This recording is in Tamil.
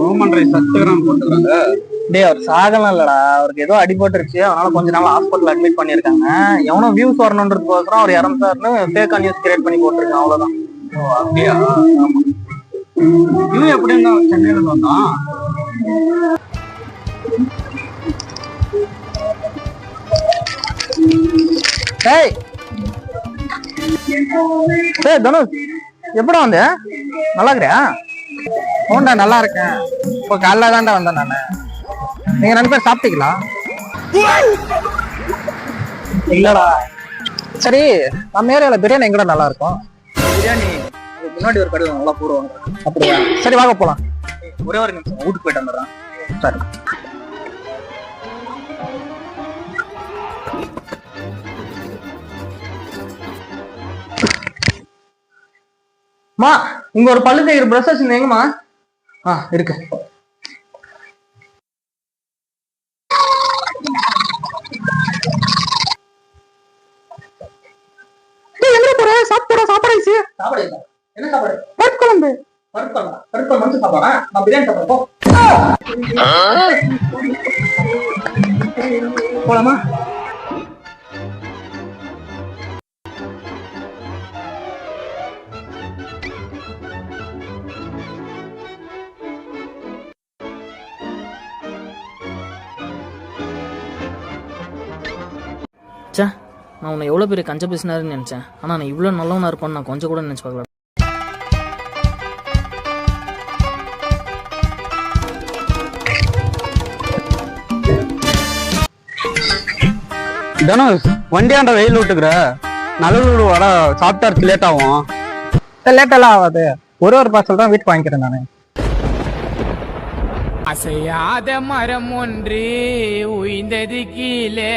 ரோமன் ரைஸ் 10 கிராம் போட்டுருக்காங்க. டேய் அவர் சாகலாம் இல்லடா, அவருக்கு ஏதோ அடிபட்டுருச்சு, அதனால கொஞ்ச நாள் ஹாஸ்பிட்டல் அட்மிட் பண்ணிருக்காங்க. எவனோ வியூஸ் வரணுன்றதுக்கோசரம் அவர் இறந்தாருன்னு ஃபேக் நியூஸ் கிரியேட் பண்ணி போட்டிருக்கான், அவ்வளவுதான். ஓ அப்படியா? ஆமா. இவன் எப்படி இருந்தான் சென்னையில இருந்து வந்தான்? டேய் டேய் தனுஷ், எப்படா வந்த? நல்லா இருக்கிறியா? ஓண்டா நல்லா இருக்கேன். இப்போ காலைல தான்டா வந்தேன் நானு. நீங்க 2 பேரும் சாப்பிட்டீங்களா? இல்லடா. சரி, நம்ம ஏரியால பிரியாணி எங்கடா நல்லா இருக்கும்? பிரியாணி முன்னாடி ஒரு கடையில் நல்லா போடுவாங்க. அப்படியா? சரி வாங்க போலாம். ஒரே ஒரு நிமிஷம் வீட்டுக்கு போயிட்டு வந்துடுறேன். சரி. மா, இங்க ஒரு பல்லு தேய்க்கிற பிரஷ் வச்சிருந்தீங்க எங்கம்மா? இருக்கு. சாப்பாடு என்ன சாப்பாடு? பருப்பு குழம்பு. பருப்பு மட்டும் சாப்பாடா? நான் பிரியாணி சாப்பாடு போலாமா? சே, நான் உன்னை எவ்வளோ பெரிய கஞ்ச பேசினாருன்னு நினச்சேன். ஆனால் நான் இவ்வளோ நல்லவனா இருப்பான்னு நான் கொஞ்சம் கூட நினச்சி பார்க்கல. தனுஷ், வண்டியாண்ட வெயில் விட்டுக்கிற நல்லூர் வர சாப்பிட்டாருக்கு லேட் ஆகும். லேட்டெல்லாம் ஆகாது. ஒரு பார்சல் தான் வீட்டுக்கு வாங்கிக்கிறேன் நானு. அசையாத மரம் ஒன்று உய்ந்தது கீழே